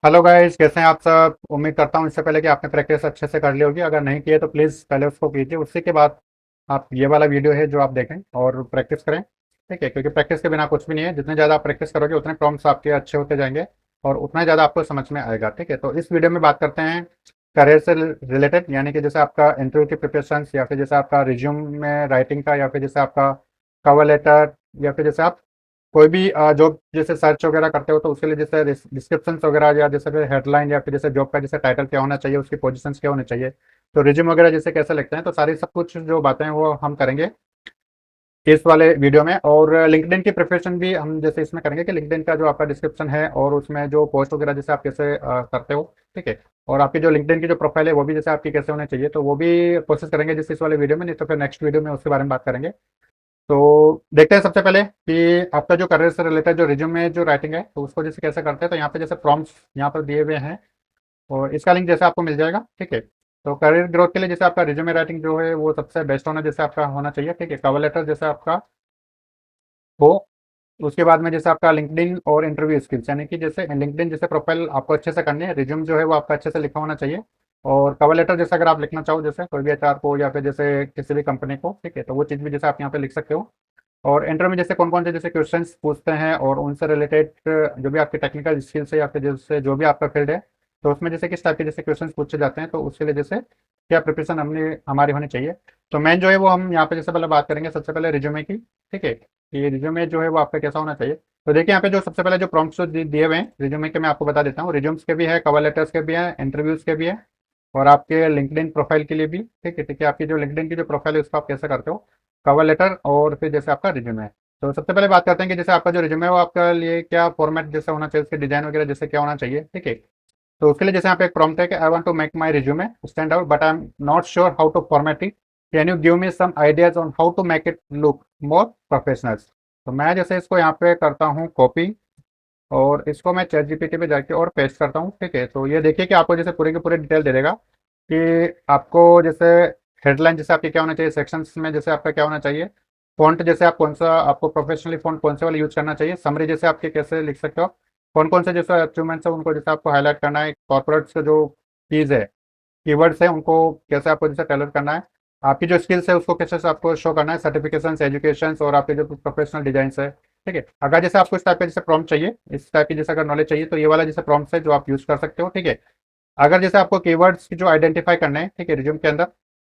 Hello guys, कैसे हैं आप सब। उम्मीद करता हूँ इससे पहले कि आपने प्रैक्टिस अच्छे से कर ली होगी। अगर नहीं की है तो प्लीज़ पहले उसको कीजिए, उसके के बाद आप ये वाला वीडियो है जो आप देखें और प्रैक्टिस करें। ठीक है, क्योंकि प्रैक्टिस के बिना कुछ भी नहीं है। जितने ज़्यादा आप प्रैक्टिस करोगे उतने प्रॉम्प्ट्स आपके अच्छे होते जाएंगे और उतना ज़्यादा आपको समझ में आएगा। ठीक है, तो इस वीडियो में बात करते हैं करियर से रिलेटेड, यानी कि जैसे आपका इंटरव्यू की प्रिपरेशन, या फिर जैसे आपका रिज्यूम में राइटिंग का, या फिर जैसे आपका कवर लेटर, या फिर जैसे आप कोई भी जॉब जैसे सर्च वगैरह करते हो तो उसके लिए जैसे डिस्क्रिप्शन वगैरह, या जैसे फिर हेडलाइन, या फिर जैसे जॉब का जैसे टाइटल क्या होना चाहिए, उसकी पोजीशंस क्या होने चाहिए, तो रिज्यूम वगैरह जैसे कैसे लिखते हैं, तो सारी सब कुछ जो बातें हैं वो हम करेंगे इस वाले वीडियो में। और लिंक्डइन की प्रिपरेशन भी हम जैसे इसमें करेंगे कि लिंक्डइन का जो आपका डिस्क्रिप्शन है और उसमें जो पोस्ट वगैरह जैसे आप कैसे करते हो। ठीक है, और आपकी जो लिंक्डइन की जो प्रोफाइल है वो भी जैसे आपकी कैसे होनी चाहिए, तो वो भी कोशिश करेंगे जैसे इस वाले वीडियो में, नहीं तो फिर नेक्स्ट वीडियो में उसके बारे में बात करेंगे। तो देखते हैं सबसे पहले कि आपका जो करियर से रिलेटेड जो रिज्यूमे जो राइटिंग है तो उसको जैसे कैसे करते हैं। तो यहाँ पे जैसे प्रॉम्प्ट्स यहाँ पर दिए हुए हैं और इसका लिंक जैसे आपको मिल जाएगा। ठीक है, तो करियर ग्रोथ के लिए जैसे आपका रिज्यूमे राइटिंग जो है वो सबसे बेस्ट होना जैसे आपका होना चाहिए। ठीक है, कवर लेटर जैसे आपका हो, उसके बाद में जैसे आपका लिंक्डइन और इंटरव्यू स्किल्स, यानी कि जैसे लिंक्डइन जैसे प्रोफाइल आपको अच्छे से करनी है, रिज्यूम जो है वो आपका अच्छे से लिखा होना चाहिए। और कवर लेटर जैसे अगर आप लिखना चाहो जैसे कोई भी एचआर को या फिर जैसे किसी भी कंपनी को, ठीक है, तो वो चीज़ भी जैसे आप यहाँ पे लिख सकते हो। और इंटरव्यू में जैसे कौन कौन से जैसे क्वेश्चंस पूछते हैं और उनसे रिलेटेड जो भी आपके टेक्निकल स्किल्स है या फिर जैसे जो भी आपका फील्ड है, तो उसमें जैसे किस टाइप के जैसे क्वेश्चंस पूछे जाते हैं, तो उसके लिए जैसे क्या प्रिपरेशन हमने हमारी होनी चाहिए। तो मेन जो है वो हम यहाँ पे जैसे पहले बात करेंगे सबसे पहले रिज्यूमे की। ठीक है, ये रिज्यूमे जो है वो आपका कैसा होना चाहिए। तो देखिए यहाँ पे जो सबसे पहले जो प्रॉम्प्ट्स जो दिए हुए हैं रिज्यूमे के, मैं आपको बता देता हूँ। रिज्यूम्स के भी है, कवर लेटर्स के भी हैं, इंटरव्यूज के भी है, और आपके लिंक्डइन प्रोफाइल के लिए भी। ठीक है, ठीक है, आपकी जो लिंक्डइन की जो प्रोफाइल है उसको आप कैसे करते हो, कवर लेटर और फिर जैसे आपका रिज्यूमे है। तो सबसे पहले बात करते हैं कि जैसे आपका जो रिज्यूमे है वो आपका लिए क्या फॉर्मेट जैसे होना चाहिए, उसके डिजाइन वगैरह जैसे क्या होना चाहिए। ठीक है, तो उसके लिए जैसे यहाँ पे एक प्रॉम्प्ट है कि I want to make my resume stand out but I am not sure how to format it, can you give me some ideas on how to make it look more professional. तो मैं जैसे इसको यहाँ पे करता हूँ copy, और इसको मैं चैट जीपीटी पे जाके और पेस्ट करता हूँ। ठीक है, तो ये देखिए कि आपको जैसे पूरे के पूरे डिटेल दे देगा कि आपको जैसे हेडलाइन जैसे आपके क्या होना चाहिए, सेक्शंस में जैसे आपका क्या होना चाहिए, फ़ॉन्ट जैसे आप कौन सा आपको प्रोफेशनली फ़ॉन्ट कौन से वाला यूज़ करना चाहिए, समरी जैसे आपके कैसे लिख सकते हो, कौन कौन से जैसे अचीवमेंट्स है उनको जैसे आपको हाईलाइट करना है, कॉर्पोरेट्स का जो कीज़ है, कीवर्ड्स है, उनको कैसे आपको जैसे टेलर करना है, आपकी जो स्किल्स है उसको कैसे से आपको शो करना है, सर्टिफिकेशन, एजुकेशन और आपके जो प्रोफेशनल डिजाइन है। ठीक है, अगर जैसे आपको इस टाइप का जैसे प्रॉम्प्ट चाहिए, इस टाइप की जैसे अगर नॉलेज चाहिए, तो ये वाला जैसे प्रॉम्प्ट है जो आप यूज़ कर सकते हो। ठीक है, अगर जैसे आपको कीवर्ड्स की जो आइडेंटिफाई करना है, ठीक है, रिज्यूम के अंदर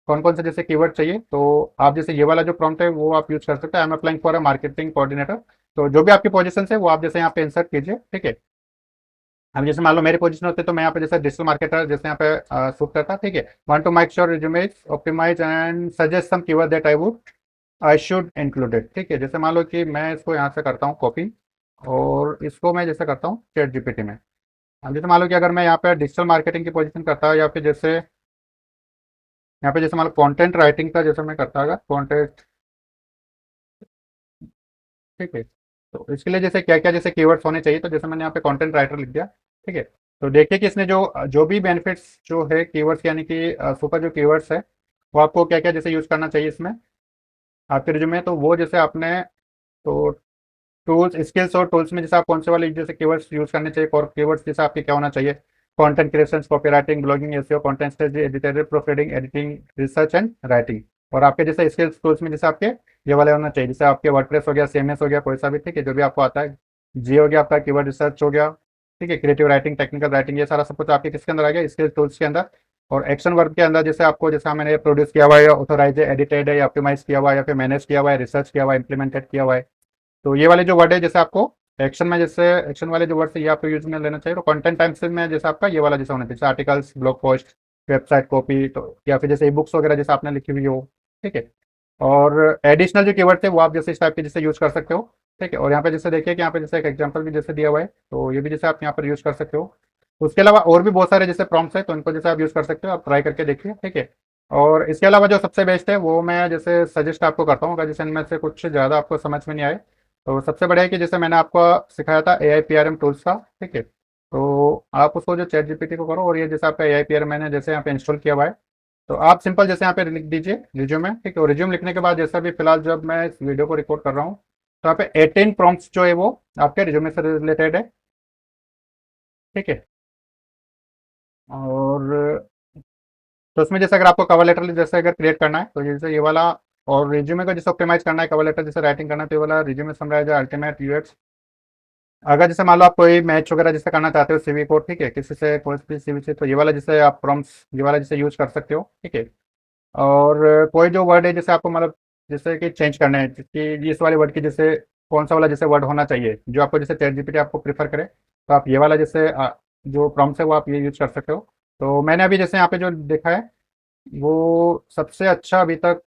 कौन कौन से जैसे कीवर्ड चाहिए, तो आप जैसे ये वाला जो प्रॉम्प्ट है वो आप यूज कर सकते हैं। I am applying for a marketing coordinator, तो जो भी आपकी पोजीशन है वो आप जैसे यहाँ पे इंसर्ट कीजिए। ठीक है, अब जैसे मान लो मेरी पोजीशन होती है तो मैं यहाँ पे जैसे डिजिटल मार्केटर जैसे यहाँ पे शूट करता। ठीक है, want to make sure resume is optimise and suggest some keyword that I should included. ठीक है, जैसे मान लो कि मैं इसको यहाँ से करता हूँ कॉपी, और इसको मैं जैसे करता हूँ चैट जीपीटी में। अब जैसे मान लो कि अगर मैं यहाँ पे डिजिटल मार्केटिंग की पोजीशन करता हूँ, या फिर जैसे यहाँ पे जैसे मान लो कंटेंट राइटिंग का जैसे मैं करता होगा कंटेंट। ठीक है, तो इसके लिए जैसे क्या क्या जैसे कीवर्ड्स होने चाहिए, तो जैसे मैंने यहाँ पे कंटेंट राइटर लिख दिया। ठीक है, तो देखिए कि इसने जो जो भी बेनिफिट्स जो है कीवर्ड्स, यानी कि सुपर जो कीवर्ड्स है वो आपको क्या क्या जैसे यूज करना चाहिए इसमें आपके रिज्यूमे, तो वो जैसे आपने तो टूल्स स्किल्स और टूल्स में जैसे आप कौन से वाले जैसे कीवर्ड्स यूज करने चाहिए, और कीवर्ड्स जैसे आपके क्या होना चाहिए, content creation, copy writing, blogging, SEO, content strategy, editorial profiling, editing, research and writing. और आपके जैसे स्किल्स टूल्स में जैसे आपके ये वाले होना चाहिए, जैसे आपके वर्डप्रेस हो गया, सीएमएस हो गया, कोई सा भी। ठीक है, जो भी आपको आता है, जी हो गया आपका, कीवर्ड रिसर्च हो गया। ठीक है, क्रिएटिव राइटिंग, टेक्निकल राइटिंग, ये सारा सब कुछ आपके किसके अंदर आ गया, स्किल्स टूल्स के अंदर। और एक्शन वर्क के अंदर जैसे आपको जैसे मैंने प्रोड्यूस किया हुआ है, ऑथोराइज है, एडिटेड है, या ऑप्टिमाइज किया हुआ है, या फिर मैनेज किया हुआ है, रिसर्च किया हुआ है, इंप्लीमेंटेड किया हुआ है। तो ये वाले जो वर्ड है जैसे आपको एक्शन में जैसे एक्शन वाले जो वर्ड है ये आपको यूज में लेना चाहिए। तो कंटेंट टाइम्स में जैसे आपका ये वाला जैसा होना चाहिए, जैसे articles, blog post, website copy, तो या फिर जैसे ई बुक्स वगैरह जैसे आपने लिखी हुई हो। ठीक है, और एडिशनल जो कीवर्ड थे वो आप जैसे इस टाइप के जैसे यूज कर सकते हो। ठीक है, और यहाँ पे जैसे देखिए कि यहाँ पे जैसे एक एग्जांपल भी जैसे दिया हुआ है, तो ये भी जैसे आप यहाँ पर यूज कर सकते हो। उसके अलावा और भी बहुत सारे जैसे प्रॉम्प्ट्स है, तो इनको जैसे आप यूज कर सकते हो, आप ट्राई करके देखिए। ठीक है, और इसके अलावा जो सबसे बेस्ट है वो मैं जैसे सजेस्ट आपको करता हूँ, अगर जैसे इनमें से कुछ ज़्यादा आपको समझ में नहीं आए, तो सबसे बढ़िया है कि जैसे मैंने आपको सिखाया था A I P R M tools का। ठीक है, तो आप उसको जो चैट जीपीटी को करो, और ये जैसे आपका ए आई पी आर मैंने जैसे यहाँ पे इंस्टॉल किया हुआ है, तो आप सिंपल जैसे यहाँ पे लिख दीजिए रिज्यूम में। ठीक है, और रिज्यूम लिखने के बाद जैसा भी फिलहाल जब मैं इस वीडियो को रिकॉर्ड कर रहा हूँ, तो यहाँ पे 18 प्रॉम्प्ट्स जो है वो आपके रिज्यूमे से रिलेटेड है। ठीक है, और तो उसमें जैसे अगर आपको कवर लेटर जैसे अगर क्रिएट करना है तो जैसे ये वाला, और रिज्यूमे को जैसे ऑप्टिमाइज करना है, कवर लेटर जैसे राइटिंग करना है तो ये वाला रिज्यूमे समराइजर अल्टीमेट यूएक्स। अगर जैसे मान लो आप कोई मैच वगैरह जैसे करना चाहते हो सीवी को, ठीक है, किसी से कोई भी सीवी से, तो ये वाला जैसे आप प्रॉम्प्ट्स ये वाला जैसे यूज कर सकते हो, ठीक है। और कोई जो वर्ड है जैसे आपको मतलब जैसे कि चेंज करना है कि इस वाले वर्ड की जैसे कौन सा वाला जैसे वर्ड होना चाहिए जो आपको जैसे चैट जीपीटी आपको प्रीफर करे, तो आप ये वाला जैसे जो प्रॉम्प्ट है वो आप ये यूज कर सकते हो। तो मैंने अभी जैसे यहाँ पे जो देखा है वो सबसे अच्छा अभी तक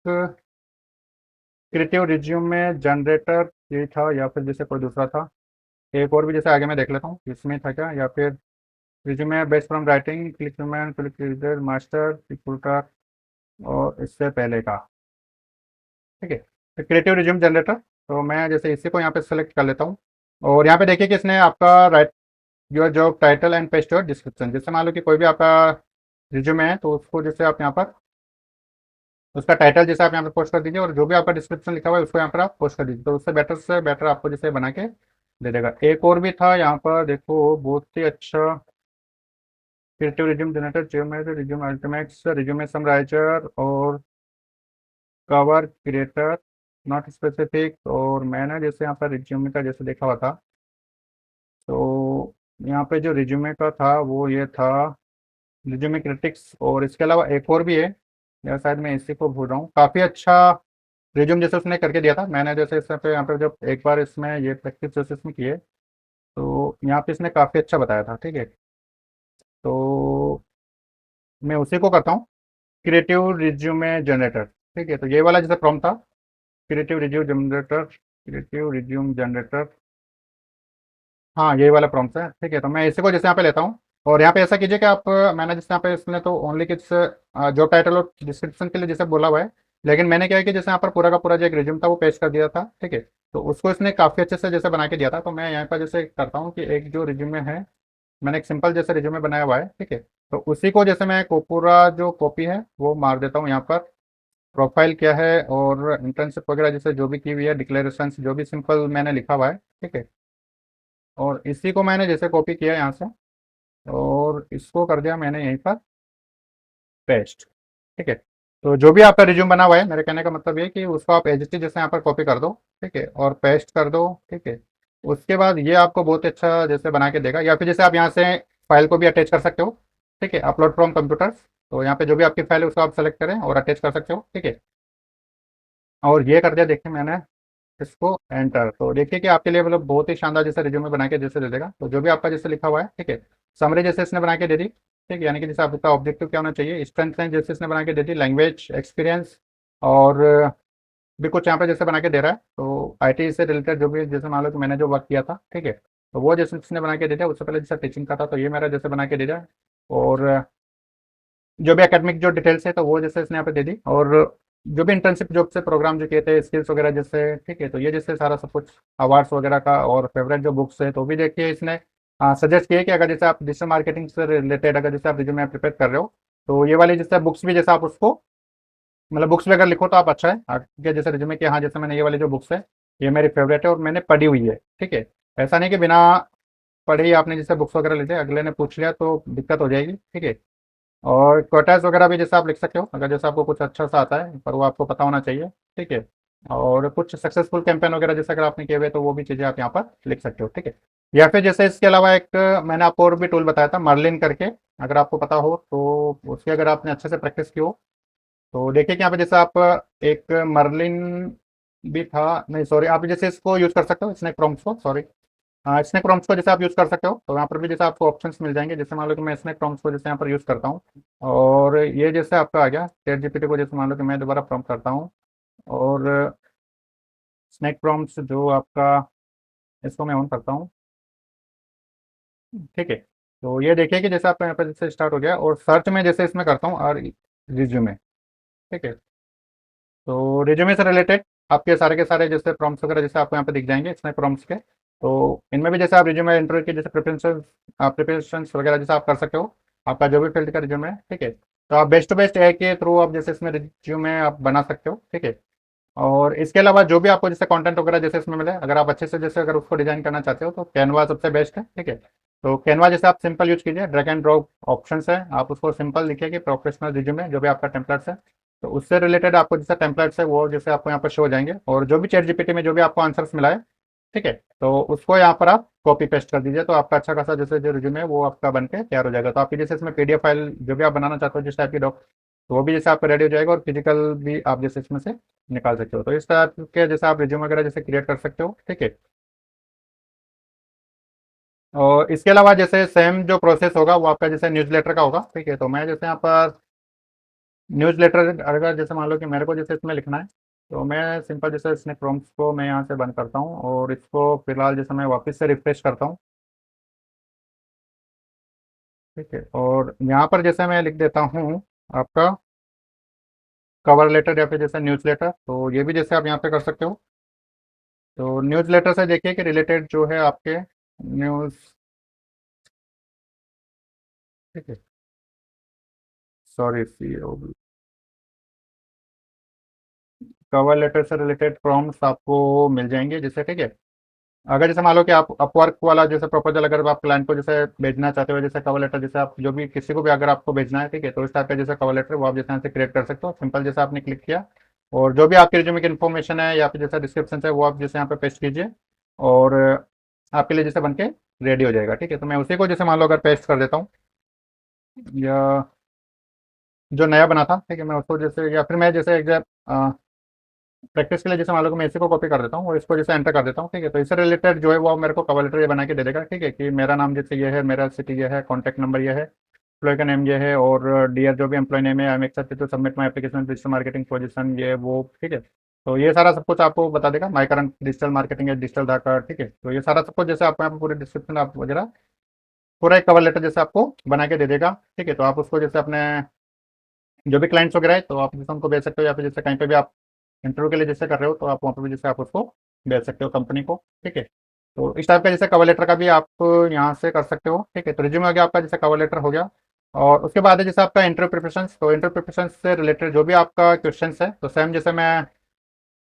क्रिएटिव रिज्यूमे जनरेटर ये था, या फिर जैसे कोई दूसरा था, एक और भी जैसे आगे मैं देख लेता हूँ इसमें था क्या, या फिर resume based from writing click human click reader master recruiter, और इससे पहले का, ठीक है, तो क्रिएटिव रिज्यूम जनरेटर। तो मैं जैसे इसी को यहाँ पे सेलेक्ट कर लेता हूँ। और यहाँ पे देखिए कि इसने आपका right your job title and paste your description, जैसे मान लो कि कोई भी आपका रिज्यूमे है तो उसको जैसे आप यहाँ पर उसका टाइटल जैसे आप यहाँ पे पोस्ट कर दीजिए, और जो भी आपका डिस्क्रिप्शन लिखा हुआ है उसको यहाँ पर आप पोस्ट कर दीजिए, तो उससे बेटर से बेटर आपको जैसे बना के दे देगा। एक और भी था यहाँ पर देखो, बहुत ही अच्छा creative resume generator geometry resume ultimates resume summariser और कवर क्रिएटर नॉट स्पेसिफिक। और मैंने जैसे यहाँ पर रिज्यूमे का जैसे देखा हुआ था, तो यहाँ पे जो रिज्यूमे का था वो ये था रिज्यूमे क्रिटिक्स, और इसके अलावा एक और भी है, या शायद मैं इसी को भूल रहा हूँ। काफ़ी अच्छा रिज्यूम जैसे उसने करके दिया था, मैंने जैसे इस पे यहाँ पे जब एक बार इसमें ये प्रैक्टिस जैसे इसमें किए तो यहाँ पे इसने काफ़ी अच्छा बताया था, ठीक है। तो मैं उसी को करता हूँ, क्रिएटिव रिज्यूमे जनरेटर, ठीक है। तो ये वाला जैसे प्रॉम्प्ट था creative resume generator, creative resume generator, हाँ यही वाला प्रॉम्प्ट है, ठीक है। तो मैं इसी को जैसे यहाँ पे लेता हूँ, और यहाँ पे ऐसा कीजिए कि आप मैंने जैसे यहाँ पे इसने तो ओनली किस जॉब टाइटल और डिस्क्रिप्शन के लिए जैसे बोला हुआ है, लेकिन मैंने क्या है कि जैसे यहाँ पर पूरा का पूरा जो एक रिज्यूम था वो पेश कर दिया था, ठीक है। तो उसको इसने काफ़ी अच्छे से जैसे बना के दिया था, तो मैं यहाँ पर जैसे करता हूँ कि एक जो रिज्यूमे है मैंने एक सिंपल जैसे रिज्यूमे बनाया हुआ है, ठीक है। तो उसी को जैसे मैं को पूरा जो कॉपी है वो मार देता हूँ यहाँ पर, प्रोफाइल क्या है और इंटर्नशिप वगैरह जैसे जो भी की हुई है डिक्लेरेशन जो भी सिंपल मैंने लिखा हुआ है, ठीक है। और इसी को मैंने जैसे कॉपी किया यहाँ से और इसको कर दिया मैंने यहीं पर पेस्ट, ठीक है। तो जो भी आपका रिज्यूम बना हुआ है मेरे कहने का मतलब ये है कि उसको आप एज इट इज जैसे यहाँ पर कॉपी कर दो, ठीक है, और पेस्ट कर दो, ठीक है। उसके बाद ये आपको बहुत अच्छा जैसे बना के देगा, या फिर जैसे आप यहाँ से फाइल को भी अटैच कर सकते हो, ठीक है, अपलोड फ्रॉम कंप्यूटर्स। तो यहाँ पे जो भी आपकी फाइल है उसको आप सेलेक्ट करें और अटैच कर सकते हो, ठीक है। और ये कर दिया देखिए मैंने, इसको एंटर। तो देखिए कि आपके लिए मतलब बहुत ही शानदार जैसे रिज्यूमे बना के जैसे दे देगा। तो जो भी आपका जैसे लिखा हुआ है, ठीक है, समरी जैसे इसने बना के दे दी, ठीक है, यानी कि जैसे आपका ऑब्जेक्टिव क्या होना चाहिए, स्ट्रेंथ जैसे इसने बना के दे दी, लैंग्वेज एक्सपीरियंस, और भी कुछ यहाँ पे जैसे बना के दे रहा है। तो आईटी से रिलेटेड जो भी जैसे मान लो कि मैंने जो वर्क किया था, ठीक है, तो वो जैसे इसने बना के दे दिया। उससे पहले जैसे टीचिंग का था तो ये मेरा जैसे बना के दे दिया। और जो भी एकेडमिक जो डिटेल्स है तो वो जैसे इसने यहाँ पे दे दी। और जो भी इंटर्नशिप जॉब से प्रोग्राम जो किए थे स्किल्स वगैरह जैसे, ठीक है, तो ये जैसे सारा सब कुछ अवार्ड्स वगैरह का, और फेवरेट जो बुक्स है तो भी देखिए इसने सजेस्ट किए कि अगर जैसे आप डिजिटल मार्केटिंग से रिलेटेड अगर जैसे आप रिज्यूमे प्रिपेयर कर रहे हो तो ये वाली जैसे बुक्स भी जैसे आप उसको मतलब बुक्स भी अगर लिखो तो आप अच्छा है आगे जैसे रिज्यूमे कि हाँ जैसे मैंने ये वाली जो बुक्स है ये मेरी फेवरेट है और मैंने पढ़ी हुई है, ठीक है। ऐसा नहीं कि बिना पढ़े ही आपने जैसे बुक्स वगैरह लेते अगले ने पूछ लिया तो दिक्कत हो जाएगी, ठीक है। और क्वेटास वगैरह भी जैसे आप लिख सकते हो अगर जैसे आपको कुछ अच्छा सा आता है, पर वो आपको पता होना चाहिए, ठीक है। और कुछ सक्सेसफुल कैंपेन वगैरह जैसे अगर आपने किए हुए तो वो भी चीज़ें आप यहाँ पर लिख सकते हो, ठीक है। या फिर जैसे इसके अलावा एक मैंने आपको और भी टूल बताया था मर्लिन करके, अगर आपको पता हो तो उसकी अगर आपने अच्छे से प्रैक्टिस की हो तो देखिए कि यहाँ पे जैसे आप एक मर्लिन भी था, नहीं सॉरी, आप जैसे इसको यूज़ कर सकते हो स्नैक प्रॉम्प्ट्स को, सॉरी, हाँ स्नैक प्रॉम्प्ट्स को जैसे आप यूज़ कर सकते हो। तो यहाँ पर भी जैसे आपको ऑप्शंस मिल जाएंगे, जैसे मान लो कि मैं स्नैक प्रॉम्प्ट्स को जैसे यहाँ पर यूज़ करता हूँ, और ये जैसे आपका आ गया चैट जीपीटी को, जैसे मान लो कि मैं दोबारा प्रॉम्प्ट करता हूँ, और स्नैक प्रॉम्प्ट्स जो आपका इसको मैं ऑन करता हूँ, ठीक है। तो ये देखिए कि जैसे आपका यहाँ पर जैसे स्टार्ट हो गया, और सर्च में जैसे इसमें करता हूँ और रिज्यूमे, ठीक है। तो रिज्यूमे से रिलेटेड आपके सारे के सारे जैसे प्रॉम्प्ट्स वगैरह जैसे आपको यहाँ पे दिख जाएंगे इसमें प्रॉम्प्ट्स के। तो इनमें भी जैसे आप रिज्यूमे इंटरव्यू के जैसे प्रिपरेशन वगैरह जैसे आप कर सकते हो, आपका जो भी फील्ड का रिज्यूमे है, ठीक है। तो आप बेस्ट टू बेस्ट ए के थ्रू आप जैसे इसमें रिज्यूमे आप बना सकते हो, ठीक है। और इसके अलावा जो भी आपको जैसे कंटेंट वगैरह जैसे इसमें मिले, अगर आप अच्छे से जैसे अगर उसको डिजाइन करना चाहते हो तो कैनवा सबसे बेस्ट है, ठीक है। तो कैनवा जैसे आप सिंपल यूज कीजिए, ड्रैग एंड ड्रॉप ऑप्शंस है, आप उसको सिंपल लिखिए कि प्रोफेशनल रिज्यूमे जो भी आपका टेम्पलेट्स है, तो उससे रिलेटेड आपको जैसे टेम्पलेट्स है वो जैसे आपको यहाँ पर शो हो जाएंगे, और जो भी चैट जीपीटी में जो भी आपको आंसर्स मिला है, ठीक है, तो उसको यहाँ पर आप कॉपी पेस्ट कर दीजिए, तो आपका अच्छा खासा जैसे जो रिज्यूमे है वो आपका बन के तैयार हो जाएगा। तो आपकी जैसे इसमें पीडीएफ फाइल जो भी आप बनाना चाहते हो जिस टाइप की डॉक, तो वो भी जैसे आपका रेडी हो जाएगा, और फिजिकल भी आप जैसे इसमें से निकाल सकते हो। तो इस टाइप के जैसे आप रिज्यूम वगैरह जैसे क्रिएट कर सकते हो, ठीक है। और इसके अलावा जैसे सेम जो प्रोसेस होगा वो आपका जैसे न्यूज़लेटर का होगा, ठीक है। तो मैं जैसे यहाँ पर न्यूज़लेटर अगर जैसे मान लो कि मेरे को जैसे इसमें लिखना है, तो मैं सिंपल जैसे इसने प्रॉम्प्ट्स को मैं यहाँ से बंद करता हूँ, और इसको फिलहाल जैसे मैं वापस से रिफ्रेश करता हूँ, ठीक है। और यहाँ पर जैसे मैं लिख देता हूँ आपका कवर लेटर या फिर जैसे न्यूज़लेटर, तो ये भी जैसे आप यहाँ पे कर सकते हो। तो न्यूज़लेटर से देखिए कि रिलेटेड जो है आपके न्यूज़, ठीक है, सॉरी सी कवर लेटर से रिलेटेड प्रॉम्प्ट्स आपको मिल जाएंगे जैसे, ठीक है। अगर जैसे मान लो कि आप अपवर्क वाला जैसे प्रपोजल अगर आप क्लाइंट को जैसे भेजना चाहते हो, जैसे कवर लेटर जैसे आप जो भी किसी को भी अगर आपको भेजना है, ठीक है, तो इस टाइप का जैसे कवर लेटर वो आप जैसे यहाँ से क्रिएट कर सकते हो, सिंपल जैसे आपने क्लिक किया, और जो भी आपके रिज्यूमे की इन्फॉर्मेशन है या फिर जैसा डिस्क्रिप्शन है वो आप जैसे यहाँ पे पेस्ट कीजिए, और आपके लिए जैसे बन के रेडी हो जाएगा, ठीक है। तो मैं उसी को जैसे मान लो अगर पेस्ट कर देता हूँ, या जो नया बना था, ठीक है, मैं उसको जैसे या फिर मैं जैसे एग्जैक्ट प्रैक्टिस के लिए जैसे मान लो कि मैं इसी को कॉपी कर देता हूँ और इसको जैसे एंटर कर देता हूँ, ठीक है। तो इससे रिलेटेड जो है वो मेरे को कवर लेटर ये बना के दे देगा, ठीक है, कि मेरा नाम जैसे ये है, मेरा सिटी ये है, कॉन्टैक्ट नंबर ये है, एम्प्लॉय का नेम ये है, और डियर जो भी एम्प्लॉय नेम है, I am accepted to submit my application digital marketing position ये वो, ठीक है। तो ये सारा सब कुछ आपको बता देगा, माई करंट डिजिटल मार्केटिंग है, डिजिटल धाका, ठीक है। तो ये सारा सब कुछ जैसे आपको यहाँ पे पूरे डिस्क्रिप्शन आप वगैरह पूरा एक कवर लेटर जैसे आपको बना के दे देगा, ठीक है। तो आप उसको जैसे अपने जो भी क्लाइंट्स वगैरह है तो आप जैसे उनको भेज सकते हो, या फिर जैसे कहीं पे भी आप इंटरव्यू के लिए जैसे कर रहे हो तो आप वहाँ पे भी जैसे आप उसको भेज सकते हो कंपनी को, ठीक है। तो इस टाइप का जैसे कवर लेटर का भी आप यहाँ से कर सकते हो, ठीक है। तो रिज्यूम हो गया आपका, जैसे कवर लेटर हो गया, और उसके बाद है जैसे आपका इंटरव्यू प्रिपरेशन। तो इंटरव्यू प्रिपरेशन से रिलेटेड जो भी आपका क्वेश्चन है, तो सेम जैसे मैं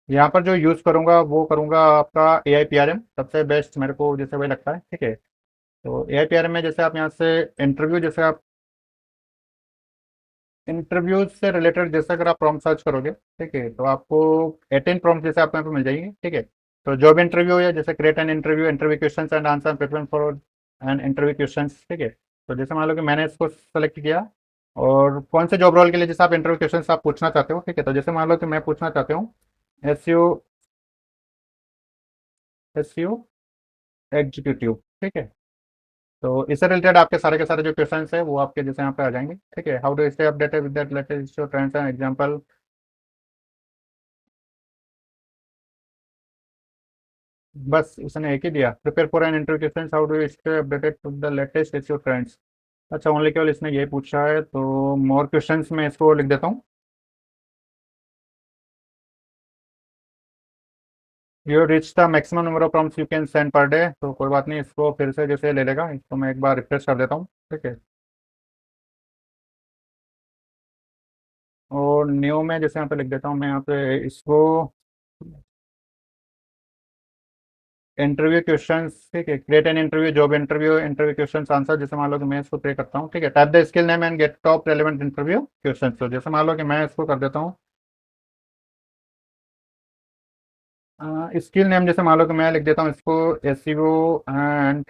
यहाँ पर जो यूज़ करूँगा वो करूँगा आपका AIPRM, सबसे बेस्ट मेरे को जैसे वही लगता है, ठीक है। तो AIPRM में जैसे आप यहाँ से इंटरव्यू जैसे आप इंटरव्यूज से रिलेटेड जैसे अगर आप प्रॉम्प्ट सर्च करोगे, ठीक है, तो आपको 18 प्रॉम्प्ट जैसे आपको यहाँ पे मिल जाएंगे, ठीक है। तो जॉब इंटरव्यू है जैसे create an interview, interview questions and answer, prepare for an interview questions, ठीक है। तो जैसे मान लो कि मैंने इसको सेलेक्ट किया, और कौन से जॉब रोल के लिए जैसे आप इंटरव्यू क्वेश्चंस आप पूछना चाहते हो, ठीक है। तो जैसे मान लो कि मैं पूछना चाहते हूँ एस यू एग्जीक्यूटिव, ठीक है। तो इससे रिलेटेड आपके सारे के सारे जो क्वेश्चन है वो आपके जैसे यहाँ पे आ जाएंगे, ठीक है। How do stay updated with that latest trends and example. बस उसने एक ही दिया, prepare for an interview question, how do stay updated to the latest issue trends. अच्छा, ओनली केवल इसने यही पूछा है, तो मोर क्वेश्चंस में इसको लिख देता हूँ, you reach the maximum number of prompts you can send per day. तो कोई बात नहीं, इसको फिर से जैसे ले लेगा, इसको मैं एक बार रिफ्रेश कर देता हूँ, ठीक है। और न्यू में जैसे यहाँ पे लिख देता हूँ मैं यहाँ पे इसको इंटरव्यू क्वेश्चंस, ठीक है, create an interview job interview interview questions answer. जैसे मान लो कि मैं इसको प्ले करता हूँ, ठीक है, type the skill name and get top relevant interview questions. तो जैसे मान लो कि मैं इसको कर देता हूँ स्किल नेम, जैसे मान लो कि मैं लिख देता हूँ इसको SEO and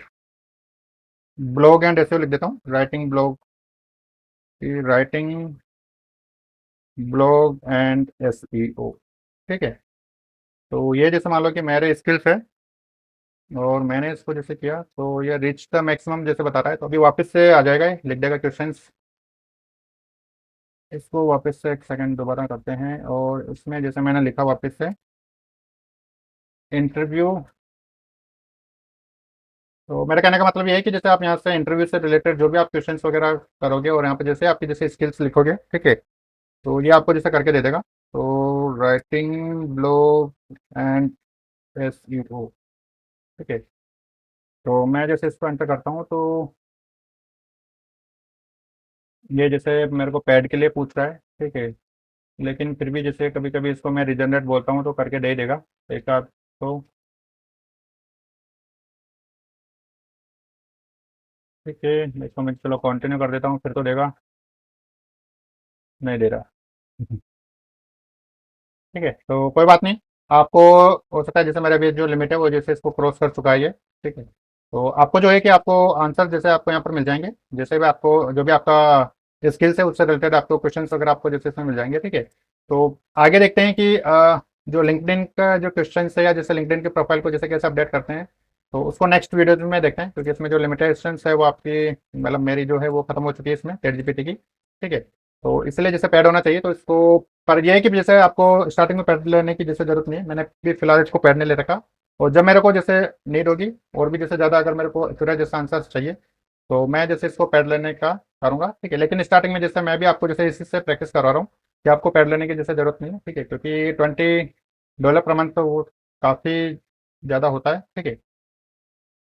blog and SEO लिख देता हूँ, राइटिंग ब्लॉग एंड एसईओ, ठीक है। तो ये जैसे मान लो कि मेरे स्किल्स है, और मैंने इसको जैसे किया तो ये रिच द मैक्सिमम जैसे बता रहा है, तो अभी वापस से आ जाएगा, ये लिख देगा क्वेश्चंस। इसको वापस से एक सेकंड दोबारा करते हैं, और इसमें जैसे मैंने लिखा वापस से इंटरव्यू। तो मेरा कहने का मतलब ये है कि जैसे आप यहाँ से इंटरव्यू से रिलेटेड जो भी आप क्वेश्चंस वगैरह करोगे, और यहाँ पे जैसे आपकी जैसे स्किल्स लिखोगे, ठीक है, तो ये आपको जैसे करके दे देगा। तो राइटिंग ब्लॉग एंड एसईओ, ठीक है। तो मैं जैसे इसको एंटर करता हूँ, तो ये जैसे मेरे को पैड के लिए पूछ रहा है, ठीक है। लेकिन फिर भी जैसे कभी कभी इसको मैं रिजनरेट बोलता हूँ तो करके दे ही देगा एक आध। तो ठीक है, इसको मैं चलो कंटिन्यू कर देता हूँ, फिर तो देगा, नहीं दे रहा। ठीक है, तो कोई बात नहीं। आपको हो सकता है जैसे मेरा भी जो लिमिट है वो जैसे इसको क्रॉस कर चुका है ये। ठीक है, तो आपको जो है कि आपको आंसर जैसे आपको यहाँ पर मिल जाएंगे, जैसे भी आपको जो भी आपका स्किल्स है उससे रिलेटेड आपको क्वेश्चंस वगैरह आपको जैसे इसमें मिल जाएंगे। ठीक है, तो आगे देखते हैं कि जो लिंक्डइन का जो क्वेश्चन है या जैसे लिंक्डइन की प्रोफाइल को जैसे कैसे अपडेट करते हैं, तो उसको नेक्स्ट वीडियो में देखते हैं, क्योंकि इसमें जो लिमिटेशंस है वो आपकी मतलब मेरी जो है वो खत्म हो चुकी है इसमें चैट जीपीटी की। ठीक है, तो इसलिए जैसे पैड होना चाहिए, तो इसको पर यह है कि जैसे आपको स्टार्टिंग में पैड लेने की जैसे जरूरत नहीं है, मैंने भी फिलहाल इसको पैड नहीं ले रखा। और जब मेरे को जैसे नीड होगी और भी जैसे ज़्यादा अगर मेरे को एक्यूरेट जैसा आंसर चाहिए, तो मैं जैसे इसको पैड लेने का करूँगा। ठीक है, लेकिन स्टार्टिंग में जैसे मैं भी आपको जैसे इसी से प्रैक्टिस करवा रहा हूँ कि आपको पैड लेने की जैसे ज़रूरत नहीं है। ठीक है, क्योंकि $20 पर मंथ तो वो काफ़ी ज़्यादा होता है। ठीक है,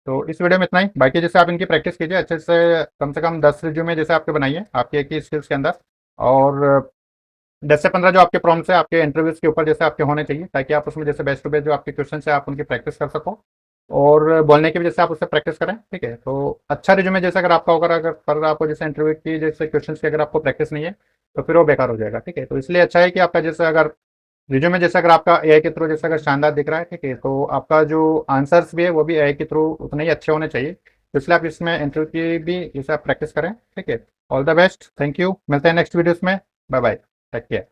तो इस वीडियो में इतना ही। बाकी जैसे आप इनकी प्रैक्टिस कीजिए अच्छे से कम 10 रिज्यूमे जैसे आपके बनाइए आपके एक ही स्किल्स के अंदर। और 10 से 15 जो आपके प्रॉम्प्ट्स है आपके इंटरव्यूज के ऊपर जैसे आपके होने चाहिए, ताकि आप उसमें जैसे बेस्ट टू बेस्ट जो आपके क्वेश्चन है आप उनकी प्रैक्टिस कर सको। और बोलने की भी जैसे आप उससे प्रैक्टिस करें। ठीक है, तो अच्छा रिज्यूमे जैसे अगर आपका होगा, अगर पर आपको जैसे इंटरव्यू की जैसे क्वेश्चन की अगर आपको प्रैक्टिस नहीं है, तो फिर वो बेकार हो जाएगा। ठीक है, तो इसलिए अच्छा है कि आपका जैसे अगर रिज्यूमे जैसे अगर आपका एआई के थ्रू जैसे अगर शानदार दिख रहा है, ठीक है, तो आपका जो आंसर्स भी है वो भी एआई के थ्रू उतने ही अच्छे होने चाहिए। तो इसलिए आप इसमें इंटरव्यू की भी जैसे आप प्रैक्टिस करें। ठीक है, all the best, thank you, मिलते हैं नेक्स्ट वीडियोस में। Bye bye, take care.